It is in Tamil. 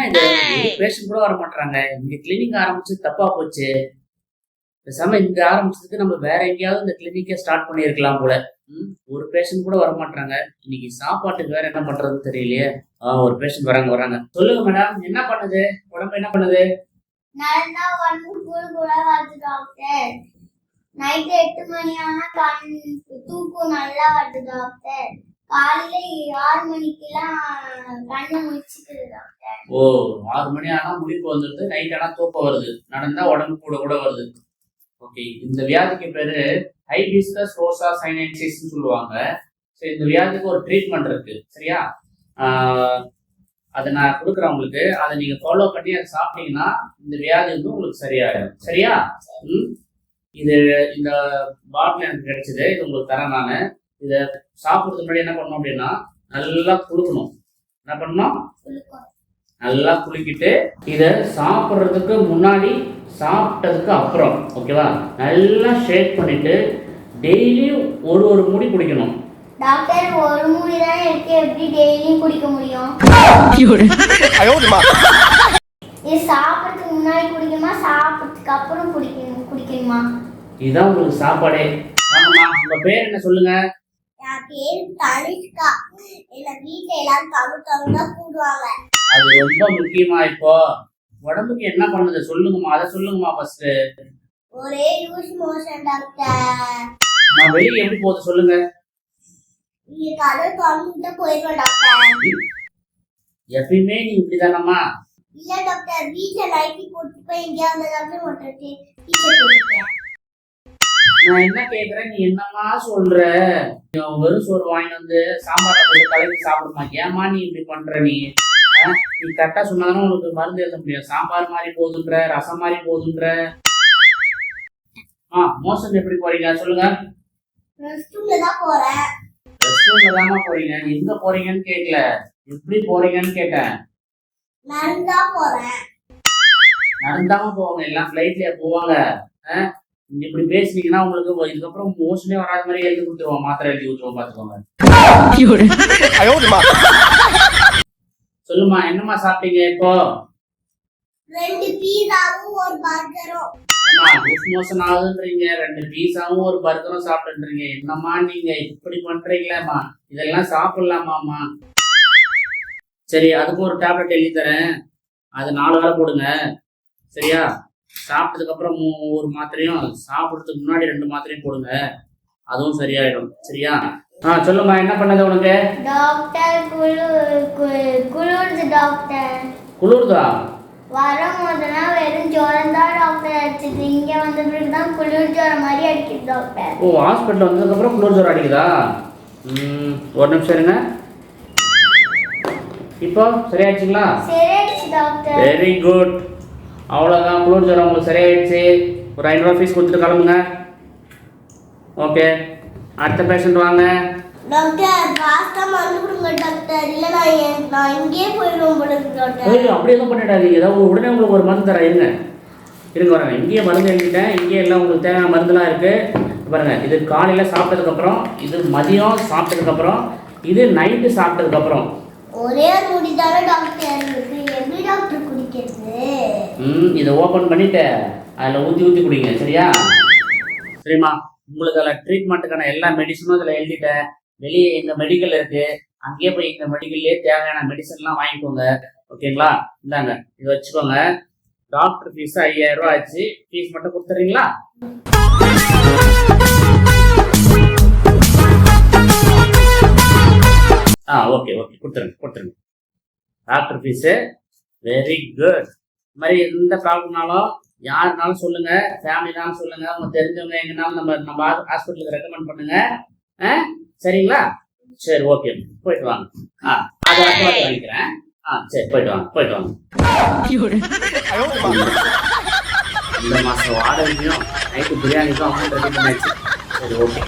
இது பேஷண்ட் கூட வர மாட்டாங்க. இங்க கிளினிக் ஆரம்பிச்சு தப்பா போச்சு. பேசாம இங்க ஆரம்பிச்சதுக்கு நம்ம வேற எங்கேயாவது இந்த கிளினிக்கை ஸ்டார்ட் பண்ணியிருக்கலாம் போல. ஒரு பேஷண்ட் கூட வர மாட்டாங்க. இன்னைக்கு சாப்பாட்டுக்கு வேற என்ன பண்றதுன்னு தெரியலையே. ஒரு பேஷண்ட் வராங்க. சொல்லுங்க மேடம், என்ன பண்ணுது உடம்பு, என்ன பண்ணுது? நல்லா கூட வருது டாக்டர். நைட் 8 மணி ஆனா தூக்கம் நல்லா வருது டாக்டர். காலையில 6 மணிக்கெல்லாம் கண்ணு முழிச்சுக்குது டாக்டர். 6 மணி ஆனா முழிப்பு வந்துருது, நைட் ஆனா தூக்கம் வருது, நடந்தா உடம்பு கூட வருது. ஓகே, இந்த வியாதிக்கு பேரு ஹைபிஸ்கஸ் ரோசா சைனென்சிஸ் சொல்லுவாங்க. ஸோ இந்த வியாதிக்கு ஒரு ட்ரீட்மெண்ட் இருக்கு, சரியா? அதை நான் கொடுக்குறேன் உங்களுக்கு. அதை நீங்க ஃபாலோ பண்ணி அதை சாப்பிட்டீங்கன்னா இந்த வியாதி வந்து உங்களுக்கு சரியாயிடும், சரியா? இது இந்த பாட்டில் எனக்கு கிடைச்சது, இது உங்களுக்கு தரேன் நான். இதை சாப்பிட்றதுக்கு முன்னாடி என்ன பண்ணணும் அப்படின்னா நல்லா குளுக்கணும். என்ன பண்ணணும்? நல்லா குளிக்கிட்டு இதை சாப்பிட்றதுக்கு முன்னாடி சாப்பிட்டதுக்கு அப்புறம், ஓகேவா, நல்லா ஷேக் பண்ணிட்டு டெய்லியும் ஒரு முடி குடிக்கணும். டாக்டர், ஒரு முடி தான் இருக்கு, எப்படி டெய்லியும் குடிக்க முடியும்? இது சாப்பிட்றதுக்கு முன்னாடி குடிக்கணுமா, சாப்பிட்றதுக்கு அப்புறம் குடிக்கணுமா? இதுதான் உங்களுக்கு சாப்பாடே. உங்க பேர் என்ன சொல்லுங்க? என் பேர் தனிஷ்கா. என்ன வீட்டுல எல்லாரும் தமிழ் தான் கூடுவாங்க. அது ரொம்ப முக்கியமா. இப்போ உடம்புக்கு என்ன பண்ணுது சொல்லுங்கம்மா, அதை சொல்லுங்கம்மா ஃபர்ஸ்ட். ஒரே லூஸ் மோஷன் டாக்டர். நான் வெளியே எப்படி போகுது சொல்லுங்க. நீங்க கதை தொலைஞ்சிட்டு போயிருக்கோம் டாக்டர். எப்பயுமே நீ இப்படிதானம்மா? இல்ல டாக்டர், வீட்டுல நைட்டி போட்டு போய் எங்கேயாவது டாக்டர் ஒட்டுறது டீச்சர் போட்டுருக்கேன். நான் என்ன கேக்குறேன், நீ என்னம்மா சொல்ற? வெறும் சோறு வாங்கி வந்து சாம்பார் போட்டு கலக்கி சாப்பிடுமா? ஏமா நீ இப்படி பண்ற? நீ கரெக்டா சொன்னாலும் உனக்கு மருந்து எழுத முடியும். சாம்பார் மாதிரி போதுன்ற, ரசம் மாதிரி போதுன்ற. மோஷன் எப்படி போறீங்க சொல்லுங்க. ரெஸ்ட் ரூம்ல தான் போறேன். ரெஸ்ட் ரூம்ல தாமா போறீங்க? எங்க போறீங்கன்னு கேட்கல, எப்படி போறீங்கன்னு கேட்டேன். நடந்தா போறேன். நடந்தாம போவாங்க, எல்லாம் ஃபிளைட்லயே போவாங்க. இப்படி பேசுனீங்கன்னா உங்களுக்கு இதுக்கப்புறம் மோஷனே வராத மாதிரி எழுதி கொடுத்துருவோம், மாத்திரை எழுதி கொடுத்துருவோம், பாத்துக்கோங்க. சொல்லுமா, என்னம்மா சாப்பிட்டீங்க இப்போ? 2 பீஸாவும் ஒரு பர்கரும். மோஷன் ஆகுதுன்றீங்க, 2 பீஸாவும் ஒரு பர்கரும் சாப்பிட்டுன்றீங்க. என்னம்மா நீங்க இப்படி பண்றீங்களேம்மா? இதெல்லாம் சாப்பிடலாமாம்மா? சரி, அதுக்கு ஒரு டேப்லெட் எழுதி தரேன், அது 4 வேளை போடுங்க, சரியா? சாப்பிட்டதுக்கு அப்புறம் ஒரு மாத்திரையும், சாப்பிட்றதுக்கு முன்னாடி 2 மாத்திரையும் போடுங்க, அதுவும் சரியாயிடும், சரியா? சொல்லுமா, என்ன பண்ணது உனக்கு? டாக்டர், குளிருது டாக்டர். குளிருதா? வரும்போதெல்லாம் வெறும் ஜுரம் தான் டாக்டர் அடிச்சுது. இங்க வந்த பிறகுதான் குளிர் ஜுரம் மாதிரி அடிக்குது டாக்டர். ஹாஸ்பிட்டல் வந்ததுக்கு அப்புறம் குளிர் ஜுரம் அடிக்குதா? ஒரு நிமிஷம் இருங்க. இப்போ சரியாயிடுச்சுங்களா? சரியாயிடுச்சு டாக்டர். Very good. அவ்வளோதான், குளிர் ஜுரம் உங்களுக்கு சரியாயிடுச்சு. ஒரு 500 ரூபா ஃபீஸ் கொடுத்துட்டு கிளம்புங்க. ஓகே, அடுத்த பேஷண்ட் வாங்க. டாக்டர், பாஸ்தா மருந்து கொடுங்க டாக்டர். இல்ல நான் இங்கேயே போயிடுவோம் போல இருக்கு டாக்டர். அப்படி எதுவும் பண்ணிடாதீங்க. ஏதாவது உடனே உங்களுக்கு ஒரு மருந்து தரேன், இருங்க வரேங்க. இங்கேயே மருந்து எழுதிட்டேன், இங்கேயே எல்லாம் உங்களுக்கு தேவையான மருந்துலாம் இருக்கு. பாருங்க, இது காலையில் சாப்பிட்டதுக்கப்புறம், இது மதியம் சாப்பிட்டதுக்கப்புறம், இது நைட்டு சாப்பிட்டதுக்கப்புறம். ஒரே முடி தானே டாக்டர் இருக்கு, எப்படி டாக்டர் குடிக்கிறது? இதை ஓப்பன் பண்ணிட்டு அதில் ஊற்றி குடிங்க, சரியா? சரிம்மா, உங்களுக்கு அதில் ட்ரீட்மெண்ட்டுக்கான எல்லா மெடிசனும் அதில் எழுதிட்டேன். வெளியே எங்கள் மெடிக்கல் இருக்கு, அங்கேயே போய் எங்கள் மெடிக்கல்லே தேவையான மெடிசன்லாம் வாங்கிக்கோங்க, ஓகேங்களா? இந்தாங்க, இது வச்சுக்கோங்க. டாக்டர் ஃபீஸ் 5000 ரூபா ஆச்சு. ஃபீஸ் மட்டும் கொடுத்துறீங்களா? ஓகே கொடுத்துருங்க. Doctor fees very good. இது மாதிரி எந்த ப்ராப்ளம்னாலும் யாருனாலும் சொல்லுங்க, ஃபேமிலினாலும் சொல்லுங்க, அவங்க தெரிஞ்சவங்க எங்கனாலும் நம்ம ஹாஸ்பிட்டலுக்கு ரெக்கமெண்ட் பண்ணுங்க, சரிங்களா? சரி, ஓகே, போயிட்டு வாங்க. அது வாங்கிக்கிறேன். சரி, போயிட்டு வாங்க. இந்த மாசம் வாடகையும் நைட்டு பிரியாணிக்கும் அமௌண்ட் ரெடி பண்ணியாச்சு. சரி, ஓகே.